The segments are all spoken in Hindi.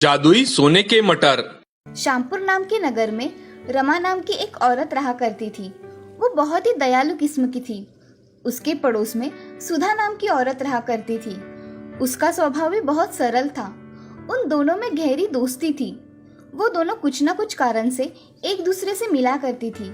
जादुई सोने के मटर। श्यामपुर नाम के नगर में रमा नाम की एक औरत रहा करती थी। वो बहुत ही दयालु किस्म की थी। उसके पड़ोस में सुधा नाम की औरत रहा करती थी। उसका स्वभाव भी बहुत सरल था। उन दोनों में गहरी दोस्ती थी। वो दोनों कुछ न कुछ कारण से एक दूसरे से मिला करती थी।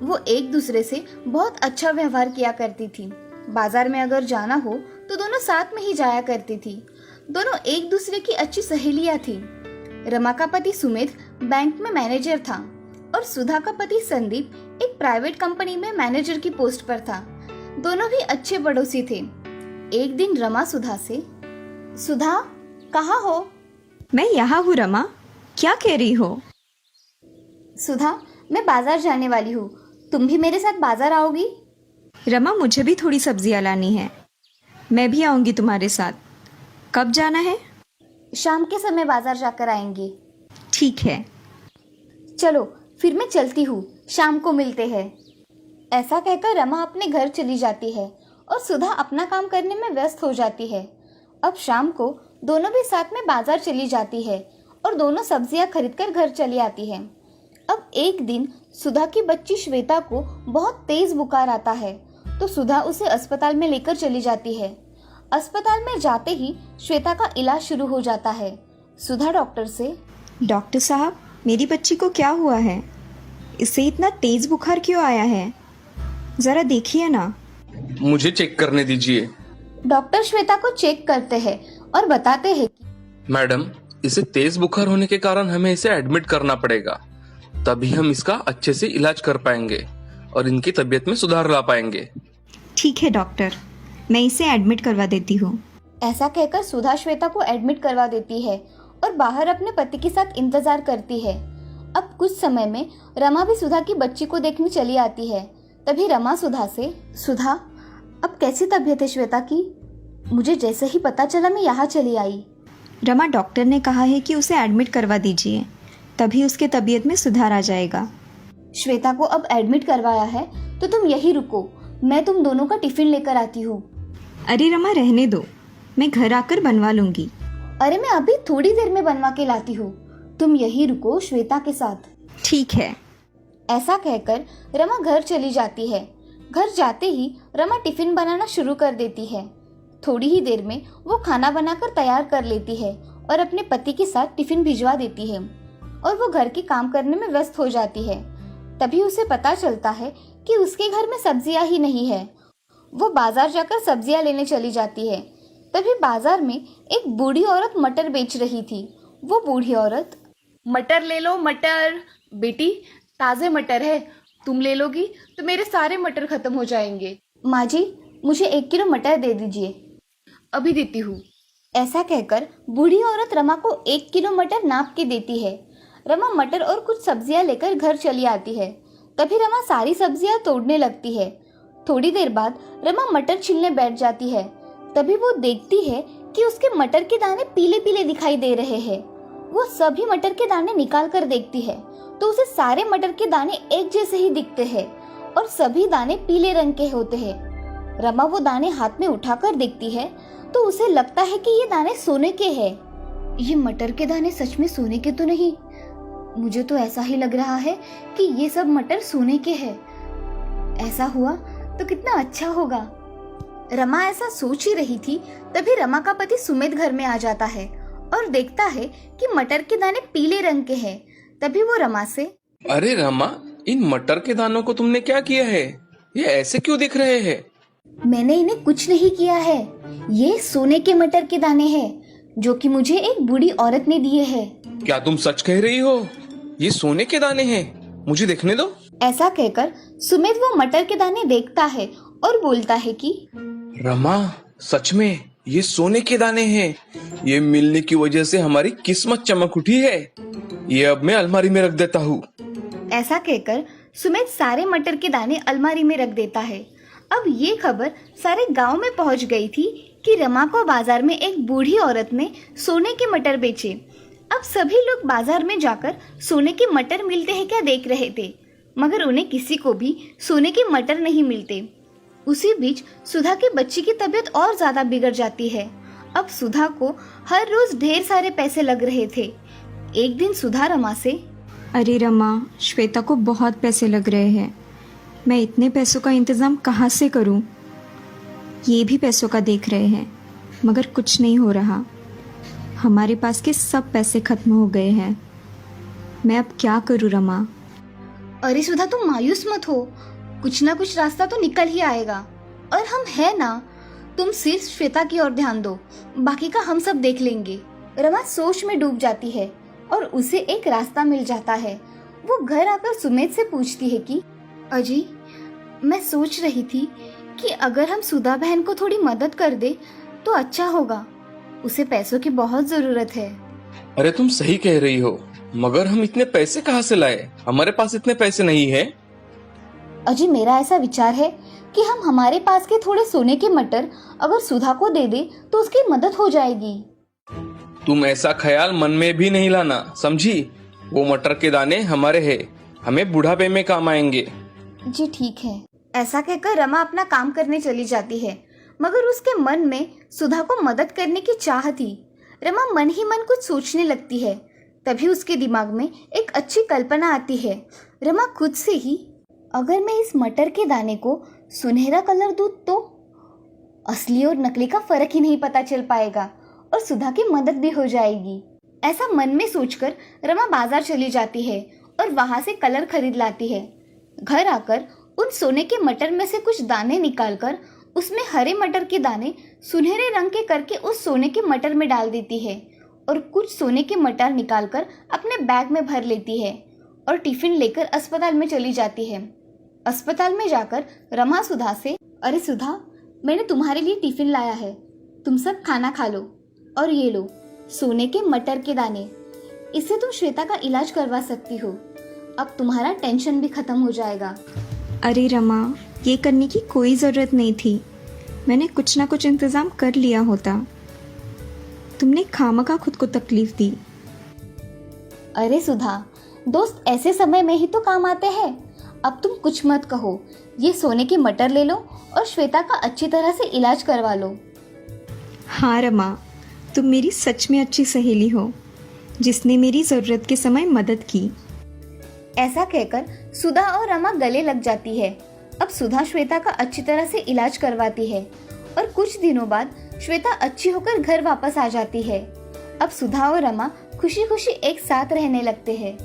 वो एक दूसरे से बहुत अच्छा व्यवहार किया करती थी। बाजार में अगर जाना हो तो दोनों साथ में ही जाया करती थी। दोनों एक दूसरे की अच्छी सहेलियां थी। रमा का पति सुमित बैंक में मैनेजर था और सुधा का पति संदीप एक प्राइवेट कंपनी में मैनेजर की पोस्ट पर था। दोनों भी अच्छे पड़ोसी थे। एक दिन रमा सुधा से, सुधा कहाँ हो? मैं यहाँ हूँ रमा, क्या कह रही हो? सुधा, मैं बाजार जाने वाली हूँ, तुम भी मेरे साथ बाजार आओगी? रमा, मुझे भी थोड़ी सब्जियाँ लानी है, मैं भी आऊँगी तुम्हारे साथ। कब जाना है? शाम के समय बाजार जाकर आएंगे। ठीक है। चलो फिर मैं चलती हूँ, शाम को मिलते हैं। ऐसा कहकर रमा अपने घर चली जाती है और सुधा अपना काम करने में व्यस्त हो जाती है। अब शाम को दोनों भी साथ में बाजार चली जाती है और दोनों सब्जियां खरीदकर घर चली आती है। अब एक दिन सुधा की बच्ची श्वेता को बहुत तेज बुखार आता है, तो सुधा उसे अस्पताल में लेकर चली जाती है। अस्पताल में जाते ही श्वेता का इलाज शुरू हो जाता है। सुधा डॉक्टर से, डॉक्टर साहब, मेरी बच्ची को क्या हुआ है? इसे इतना तेज बुखार क्यों आया है? जरा देखिए ना। मुझे चेक करने दीजिए। डॉक्टर श्वेता को चेक करते हैं और बताते हैं कि मैडम, इसे तेज बुखार होने के कारण हमें इसे एडमिट करना पड़ेगा, तभी हम इसका अच्छे से इलाज कर पाएंगे और इनकी तबीयत में सुधार ला पाएंगे। ठीक है डॉक्टर, मैं इसे एडमिट करवा देती हूँ। ऐसा कहकर सुधा श्वेता को एडमिट करवा देती है और बाहर अपने पति के साथ इंतजार करती है। अब कुछ समय में रमा भी सुधा की बच्ची को देखने चली आती है। तभी रमा सुधा से, सुधा अब कैसी तबीयत है श्वेता की? मुझे जैसे ही पता चला मैं यहाँ चली आई। रमा, डॉक्टर ने कहा है कि उसे एडमिट करवा दीजिए, तभी उसके तबीयत में सुधार आ जाएगा। श्वेता को अब एडमिट करवाया है तो तुम यही रुको, मैं तुम दोनों का टिफिन लेकर आती हूँ। अरे रमा, रहने दो, मैं घर आकर बनवा लूंगी। अरे मैं अभी थोड़ी देर में बनवा के लाती हूँ, तुम यही रुको श्वेता के साथ। ठीक है। ऐसा कहकर रमा घर चली जाती है। घर जाते ही रमा टिफिन बनाना शुरू कर देती है। थोड़ी ही देर में वो खाना बनाकर तैयार कर लेती है और अपने पति के साथ टिफिन भिजवा देती है और वो घर के काम करने में व्यस्त हो जाती है। तभी उसे पता चलता है कि उसके घर में सब्जियां ही नहीं है। वो बाजार जाकर सब्जियां लेने चली जाती है। तभी बाजार में एक बूढ़ी औरत मटर बेच रही थी। वो बूढ़ी औरत, मटर ले लो मटर। बेटी, ताजे मटर है, तुम ले लोगी तो मेरे सारे मटर खत्म हो जाएंगे। माँ जी, मुझे 1 किलो मटर दे दीजिए। अभी देती हूँ। ऐसा कहकर बूढ़ी औरत रमा को 1 किलो मटर नाप के देती है। रमा मटर और कुछ सब्जियां लेकर घर चली आती है। तभी रमा सारी सब्जियां तोड़ने लगती है। थोड़ी देर बाद रमा मटर छीलने बैठ जाती है। तभी वो देखती है कि उसके मटर के दाने पीले पीले दिखाई दे रहे हैं। वो सभी मटर के दाने निकाल कर देखती है तो उसे सारे मटर के दाने एक जैसे ही दिखते हैं और सभी दाने पीले रंग के होते हैं। रमा वो दाने हाथ में उठाकर देखती है तो उसे लगता है कि ये दाने सोने के हैं। ये मटर के दाने सच में सोने के तो नहीं? मुझे तो ऐसा ही लग रहा है कि ये सब मटर सोने के हैं। ऐसा हुआ तो कितना अच्छा होगा। रमा ऐसा सोच ही रही थी, तभी रमा का पति सुमित घर में आ जाता है और देखता है कि मटर के दाने पीले रंग के हैं। तभी वो रमा से, अरे रमा, इन मटर के दानों को तुमने क्या किया है? ये ऐसे क्यों दिख रहे हैं? मैंने इन्हें कुछ नहीं किया है, ये सोने के मटर के दाने हैं जो कि मुझे एक बूढ़ी औरत ने दिए हैं। क्या तुम सच कह रही हो? ये सोने के दाने हैं, मुझे देखने दो। ऐसा कहकर सुमित वो मटर के दाने देखता है और बोलता है कि रमा, सच में ये सोने के दाने हैं। ये मिलने की वजह से हमारी किस्मत चमक उठी है। ये अब मैं अलमारी में रख देता हूँ। ऐसा कहकर सुमित सारे मटर के दाने अलमारी में रख देता है। अब ये खबर सारे गांव में पहुंच गई थी कि रमा को बाजार में एक बूढ़ी औरत ने सोने के मटर बेचे। अब सभी लोग बाजार में जाकर सोने के मटर मिलते हैं क्या देख रहे थे, मगर उन्हें किसी को भी सोने के मटर नहीं मिलते। उसी बीच सुधा की बच्ची की तबीयत और ज्यादा बिगड़ जाती है। अब सुधा को हर रोज ढेर सारे पैसे लग रहे थे। एक दिन सुधा रमा से, अरे रमा, श्वेता को बहुत पैसे लग रहे हैं, मैं इतने पैसों का इंतज़ाम कहाँ से करूँ? ये भी पैसों का देख रहे हैं मगर कुछ नहीं हो रहा। हमारे पास के सब पैसे खत्म हो गए हैं, मैं अब क्या करूँ रमा? अरे सुधा तुम मायूस मत हो, कुछ ना कुछ रास्ता तो निकल ही आएगा। और हम है ना, तुम सिर्फ श्वेता की ओर ध्यान दो, बाकी का हम सब देख लेंगे। रमा सोच में डूब जाती है और उसे एक रास्ता मिल जाता है। वो घर आकर सुमित से पूछती है कि अजी, मैं सोच रही थी कि अगर हम सुधा बहन को थोड़ी मदद कर दे तो अच्छा होगा, उसे पैसों की बहुत जरूरत है। अरे तुम सही कह रही हो, मगर हम इतने पैसे कहाँ से लाए? हमारे पास इतने पैसे नहीं है। अजी मेरा ऐसा विचार है कि हम हमारे पास के थोड़े सोने के मटर अगर सुधा को दे दे तो उसकी मदद हो जाएगी। तुम ऐसा ख्याल मन में भी नहीं लाना, समझी? वो मटर के दाने हमारे हैं, हमें बुढ़ापे में काम आएंगे। जी ठीक है। ऐसा कहकर रमा अपना काम करने चली जाती है, मगर उसके मन में सुधा को मदद करने की चाह थी। रमा मन ही मन कुछ सोचने लगती है, तभी उसके दिमाग में एक अच्छी कल्पना आती है। रमा खुद से ही, अगर मैं इस मटर के दाने को सुनहरा कलर दूं तो असली और नकली का फर्क ही नहीं पता चल पाएगा और सुधा की मदद भी हो जाएगी। ऐसा मन में सोचकर रमा बाजार चली जाती है और वहां से कलर खरीद लाती है। घर आकर उन सोने के मटर में से कुछ दाने निकालकर उसमें हरे मटर के दाने सुनहरे रंग के करके उस सोने के मटर में डाल देती है और कुछ सोने के मटर निकालकर अपने बैग में भर लेती है और टिफिन लेकर अस्पताल में चली जाती है। अस्पताल में जाकर रमा सुधा से, अरे सुधा, मैंने तुम्हारे लिए टिफिन लाया है, तुम सब खाना खा लो। और ये लो सोने के मटर के दाने, इससे तुम श्वेता का इलाज करवा सकती हो। अब तुम्हारा टेंशन भी खत्म हो जाएगा। अरे रमा, ये करने की कोई ज़रूरत नहीं थी, मैंने कुछ ना कुछ इंतज़ाम कर लिया होता। तुमने खामखा खुद को तकलीफ दी। अरे सुधा, दोस्त ऐसे समय में ही तो काम आते हैं। अब तुम कुछ मत कहो, ये सोने के मटर ले लो और श्वेता का अच्छी तरह से इलाज करवा लो। हाँ रमा, तुम मेरी सच में अच्छी सहेली हो, जिसने मेरी ज़रूरत के समय मदद की। ऐसा कहकर सुधा और रमा गले लग जाती है। अब सुधा श्वेता का अच्छी तरह से इलाज करवाती है और कुछ दिनों बाद श्वेता अच्छी होकर घर वापस आ जाती है। अब सुधा और रमा खुशी खुशी एक साथ रहने लगते हैं।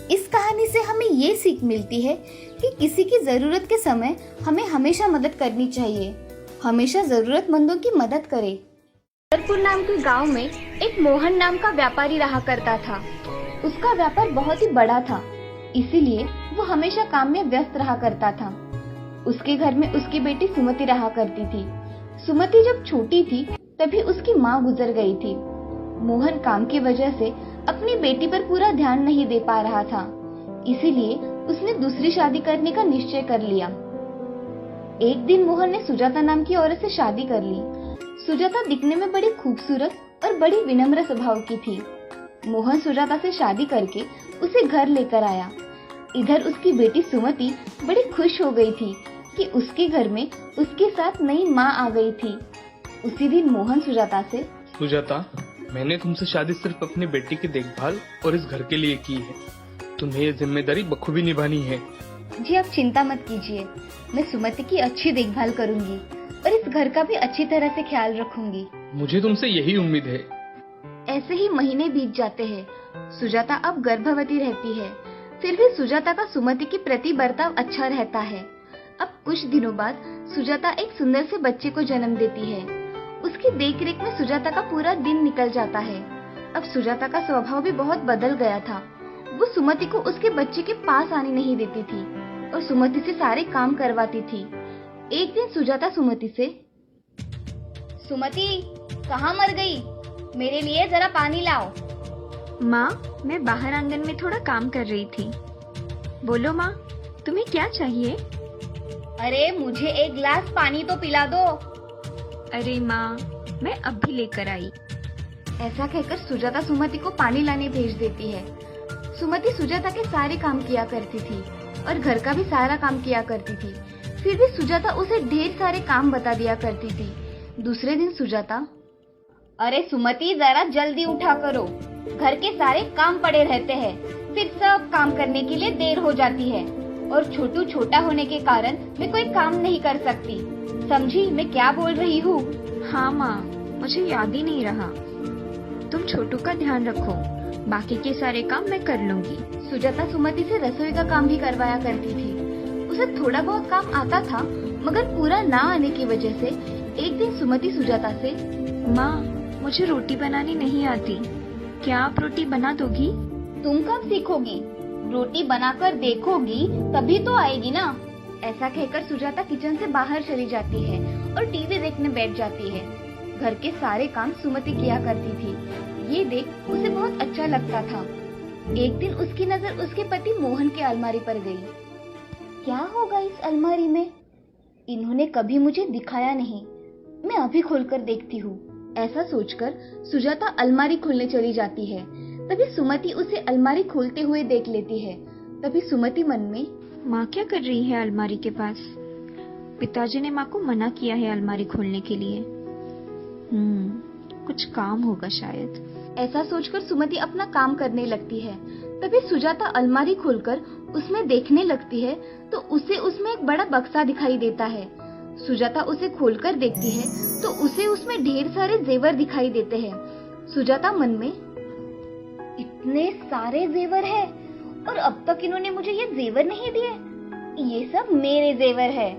इस कहानी से हमें ये सीख मिलती है कि किसी की जरूरत के समय हमें हमेशा मदद करनी चाहिए। हमेशा जरूरतमंदों की मदद करें। भरतपुर नाम के गांव में एक मोहन नाम का व्यापारी रहा करता था। उसका व्यापार बहुत ही बड़ा था, इसीलिए वो हमेशा काम में व्यस्त रहा करता था। उसके घर में उसकी बेटी सुमति रहा करती थी। सुमति जब छोटी थी तभी उसकी माँ गुजर गई थी। मोहन काम की वजह से अपनी बेटी पर पूरा ध्यान नहीं दे पा रहा था, इसीलिए उसने दूसरी शादी करने का निश्चय कर लिया। एक दिन मोहन ने सुजाता नाम की औरत से शादी कर ली। सुजाता दिखने में बड़ी खूबसूरत और बड़ी विनम्र स्वभाव की थी। मोहन सुजाता से शादी करके उसे घर लेकर आया। इधर उसकी बेटी सुमति बड़ी खुश हो गई थी कि उसके घर में उसके साथ नई माँ आ गई थी। उसी दिन मोहन सुजाता से, सुजाता, मैंने तुमसे शादी सिर्फ अपनी बेटी की देखभाल और इस घर के लिए की है, तुम्हें ये जिम्मेदारी बखूबी निभानी है। जी आप चिंता मत कीजिए, मैं सुमति की अच्छी देखभाल करूंगी और इस घर का भी अच्छी तरह से ख्याल रखूंगी। मुझे तुमसे यही उम्मीद है। ऐसे ही महीने बीत जाते हैं। सुजाता अब गर्भवती रहती है, फिर भी सुजाता का सुमति के प्रति बर्ताव अच्छा रहता है। अब कुछ दिनों बाद सुजाता एक सुंदर से बच्चे को जन्म देती है। उसकी देखरेख में सुजाता का पूरा दिन निकल जाता है। अब सुजाता का स्वभाव भी बहुत बदल गया था। वो सुमति को उसके बच्चे के पास आने नहीं देती थी और सुमति से सारे काम करवाती थी। एक दिन सुजाता सुमति से, सुमति कहाँ मर गई? मेरे लिए जरा पानी लाओ। माँ, मैं बाहर आंगन में थोड़ा काम कर रही थी। बोलो माँ, तुम्हें क्या चाहिए? अरे मुझे एक गिलास पानी तो पिला दो। अरे माँ, मैं अब भी लेकर आई। ऐसा कहकर सुजाता सुमति को पानी लाने भेज देती है। सुमति सुजाता के सारे काम किया करती थी और घर का भी सारा काम किया करती थी। फिर भी सुजाता उसे ढेर सारे काम बता दिया करती थी। दूसरे दिन सुजाता, अरे सुमति, जरा जल्दी उठा करो, घर के सारे काम पड़े रहते हैं, फिर सब काम करने के लिए देर हो जाती है और छोटू छोटा होने के कारण मैं कोई काम नहीं कर सकती। समझी मैं क्या बोल रही हूँ? हाँ माँ, मुझे याद ही नहीं रहा। तुम छोटू का ध्यान रखो, बाकी के सारे काम मैं कर लूंगी। सुजाता सुमति से रसोई का काम भी करवाया करती थी। उसे थोड़ा बहुत काम आता था, मगर पूरा ना आने की वजह से एक दिन सुमति सुजाता से, माँ, मुझे रोटी बनानी नहीं आती, क्या आप रोटी बना दोगी? तुम कब सीखोगी? रोटी बनाकर देखोगी तभी तो आएगी ना। ऐसा कहकर सुजाता किचन से बाहर चली जाती है और टीवी देखने बैठ जाती है। घर के सारे काम सुमति किया करती थी। ये देख उसे बहुत अच्छा लगता था। एक दिन उसकी नजर उसके पति मोहन के अलमारी पर गई। क्या होगा इस अलमारी में? इन्होंने कभी मुझे दिखाया नहीं, मैं अभी खोलकर देखती हूँ। ऐसा सोचकर सुजाता अलमारी खोलने चली जाती है। तभी सुमति उसे अलमारी खोलते हुए देख लेती है। तभी सुमति मन में, माँ क्या कर रही है अलमारी के पास? पिताजी ने माँ को मना किया है अलमारी खोलने के लिए। कुछ काम होगा शायद। ऐसा सोचकर सुमति अपना काम करने लगती है। तभी सुजाता अलमारी खोलकर उसमें देखने लगती है तो उसे उसमें एक बड़ा बक्सा दिखाई देता है। सुजाता उसे खोलकर देखती है तो उसे उसमें ढेर सारे जेवर दिखाई देते हैं। सुजाता मन में, इतने सारे जेवर है और अब तक इन्होंने मुझे ये जेवर नहीं दिए, ये सब मेरे जेवर है।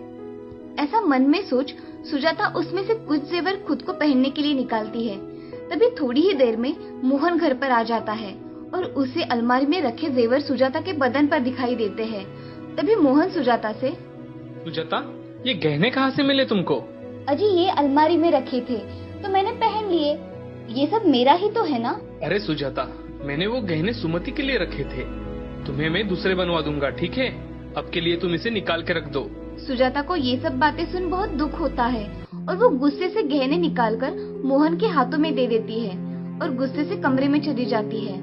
ऐसा मन में सोच सुजाता उसमें से कुछ जेवर खुद को पहनने के लिए निकालती है। तभी थोड़ी ही देर में मोहन घर पर आ जाता है और उसे अलमारी में रखे जेवर सुजाता के बदन पर दिखाई देते हैं। तभी मोहन सुजाता से, सुजाता, ये गहने कहाँ से मिले तुमको? अजी ये अलमारी में रखे थे तो मैंने पहन लिए, ये सब मेरा ही तो है ना। अरे सुजाता, मैंने वो गहने सुमति के लिए रखे थे, तुम्हें मैं दूसरे बनवा दूंगा, ठीक है? अब के लिए तुम इसे निकाल के रख दो। सुजाता को ये सब बातें सुन बहुत दुख होता है और वो गुस्से से गहने निकालकर मोहन के हाथों में दे देती है और गुस्से से कमरे में चली जाती है।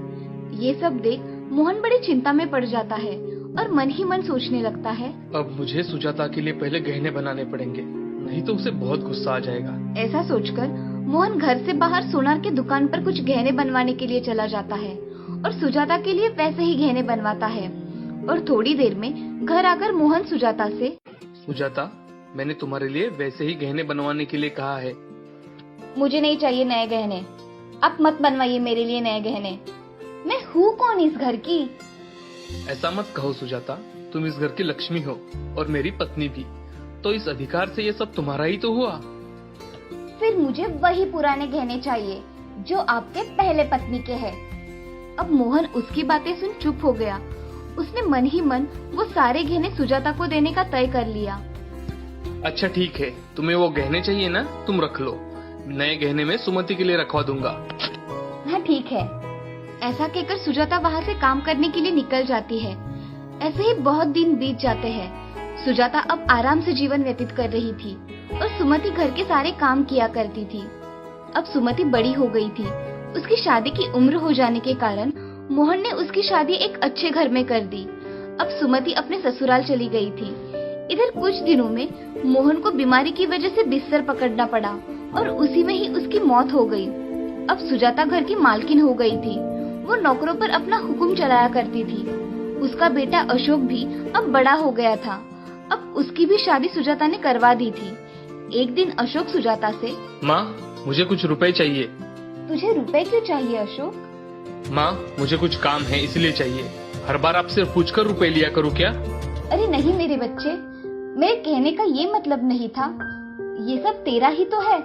ये सब देख मोहन बड़ी चिंता में पड़ जाता है और मन ही मन सोचने लगता है, अब मुझे सुजाता के लिए पहले गहने बनाने पड़ेंगे, नहीं तो उसे बहुत गुस्सा आ जाएगा। ऐसा सोचकर मोहन घर से बाहर सोनार की दुकान पर कुछ गहने बनवाने के लिए चला जाता है और सुजाता के लिए वैसे ही गहने बनवाता है। और थोड़ी देर में घर आकर मोहन सुजाता से, सुजाता, मैंने तुम्हारे लिए वैसे ही गहने बनवाने के लिए कहा है। मुझे नहीं चाहिए नए गहने, आप मत बनवाइए मेरे लिए नए गहने। मैं हूँ कौन इस घर की? ऐसा मत कहो सुजाता, तुम इस घर की लक्ष्मी हो और मेरी पत्नी भी, तो इस अधिकार से ये सब तुम्हारा ही तो हुआ। फिर मुझे वही पुराने गहने चाहिए जो आपके पहले पत्नी के हैं। अब मोहन उसकी बातें सुन चुप हो गया। उसने मन ही मन वो सारे गहने सुजाता को देने का तय कर लिया। अच्छा ठीक है, तुम्हें वो गहने चाहिए ना, तुम रख लो, नए गहने में सुमति के लिए रखवा दूंगा। हाँ ठीक है। ऐसा कहकर सुजाता वहाँ से काम करने के लिए निकल जाती है। ऐसे ही बहुत दिन बीत जाते हैं। सुजाता अब आराम से जीवन व्यतीत कर रही थी और सुमति घर के सारे काम किया करती थी। अब सुमति बड़ी हो गई थी। उसकी शादी की उम्र हो जाने के कारण मोहन ने उसकी शादी एक अच्छे घर में कर दी। अब सुमति अपने ससुराल चली गई थी। इधर कुछ दिनों में मोहन को बीमारी की वजह से बिस्तर पकड़ना पड़ा और उसी में ही उसकी मौत हो गई। अब सुजाता घर की मालकिन हो गई थी। वो नौकरों पर अपना हुक्म चलाया करती थी। उसका बेटा अशोक भी अब बड़ा हो गया था। अब उसकी भी शादी सुजाता ने करवा दी थी। एक दिन अशोक सुजाता से, माँ, मुझे कुछ रुपए चाहिए। तुझे रुपए क्यों चाहिए अशोक? माँ, मुझे कुछ काम है इसलिए चाहिए। हर बार आपसे पूछकर रुपए लिया करूँ क्या? अरे नहीं मेरे बच्चे, मेरे कहने का ये मतलब नहीं था। ये सब तेरा ही तो है,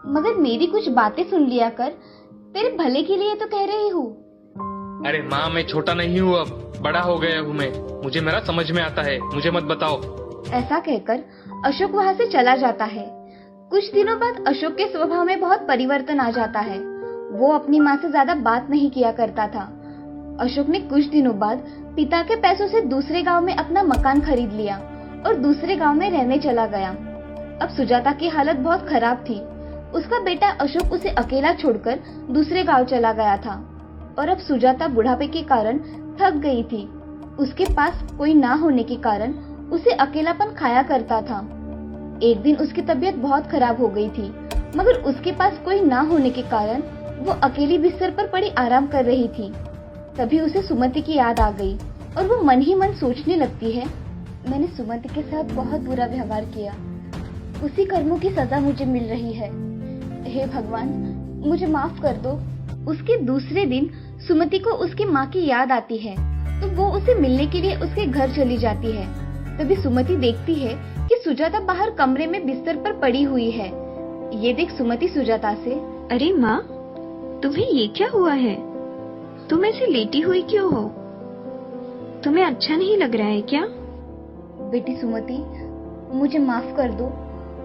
मगर मेरी कुछ बातें सुन लिया कर, तेरे भले के लिए तो कह रही हूँ। अरे माँ, मैं छोटा नहीं हूँ, अब बड़ा हो गया हूँ मैं, मुझे मेरा समझ में आता है, मुझे मत बताओ। ऐसा कहकर अशोक वहाँ से चला जाता है। कुछ दिनों बाद अशोक के स्वभाव में बहुत परिवर्तन आ जाता है। वो अपनी माँ से ज्यादा बात नहीं किया करता था। अशोक ने कुछ दिनों बाद पिता के पैसों से दूसरे गांव में अपना मकान खरीद लिया और दूसरे गांव में रहने चला गया। अब सुजाता की हालत बहुत खराब थी। उसका बेटा अशोक उसे अकेला छोड़कर दूसरे गांव चला गया था और अब सुजाता बुढ़ापे के कारण थक गई थी। उसके पास कोई ना होने के कारण उसे अकेलापन खाया करता था। एक दिन उसकी तबीयत बहुत खराब हो गई थी मगर उसके पास कोई ना होने के कारण वो अकेली बिस्तर पर पड़ी आराम कर रही थी। तभी उसे सुमति की याद आ गई और वो मन ही मन सोचने लगती है, मैंने सुमति के साथ बहुत बुरा व्यवहार किया, उसी कर्मों की सजा मुझे मिल रही है। हे भगवान, मुझे माफ कर दो। उसके दूसरे दिन सुमति को उसकी माँ की याद आती है तो वो उसे मिलने के लिए उसके घर चली जाती है। तभी सुमति देखती है कि सुजाता बाहर कमरे में बिस्तर पर पड़ी हुई है। ये देख सुमति सुजाता से, अरे माँ, तुम्हें ये क्या हुआ है? तुम ऐसे लेटी हुई क्यों हो? तुम्हें अच्छा नहीं लग रहा है क्या? बेटी सुमति, मुझे माफ कर दो।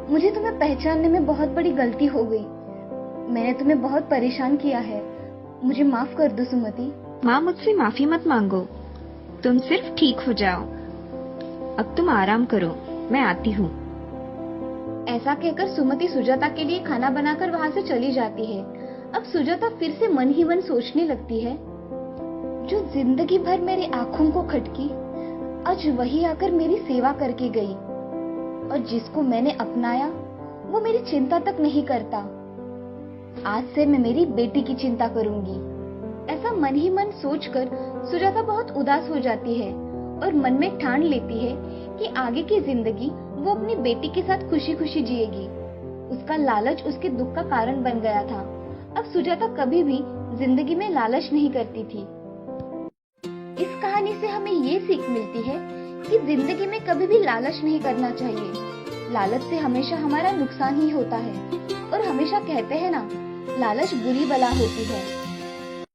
मुझे तुम्हें पहचानने में बहुत बड़ी गलती हो गई। मैंने तुम्हें बहुत परेशान किया है। मुझे माफ कर दो सुमति। माँ, मुझसे माफी मत मांगो, तुम सिर्फ ठीक हो जाओ। अब तुम आराम करो, मैं आती हूँ। ऐसा कहकर सुमति सुजाता के लिए खाना बनाकर वहाँ से चली जाती है। अब सुजाता फिर से मन ही मन सोचने लगती है, जो जिंदगी भर मेरी आंखों को खटकी, आज वही आकर मेरी सेवा करके गई, और जिसको मैंने अपनाया वो मेरी चिंता तक नहीं करता। आज से मैं मेरी बेटी की चिंता करूंगी। ऐसा मन ही मन सोचकर सुजाता बहुत उदास हो जाती है और मन में ठान लेती है कि आगे की जिंदगी वो अपनी बेटी के साथ खुशी खुशी जिएगी। उसका लालच उसके दुख का कारण बन गया था। अब सुजाता कभी भी जिंदगी में लालच नहीं करती थी। इस कहानी से हमें ये सीख मिलती है कि जिंदगी में कभी भी लालच नहीं करना चाहिए। लालच से हमेशा हमारा नुकसान ही होता है, और हमेशा कहते हैं ना, लालच बुरी बला होती है।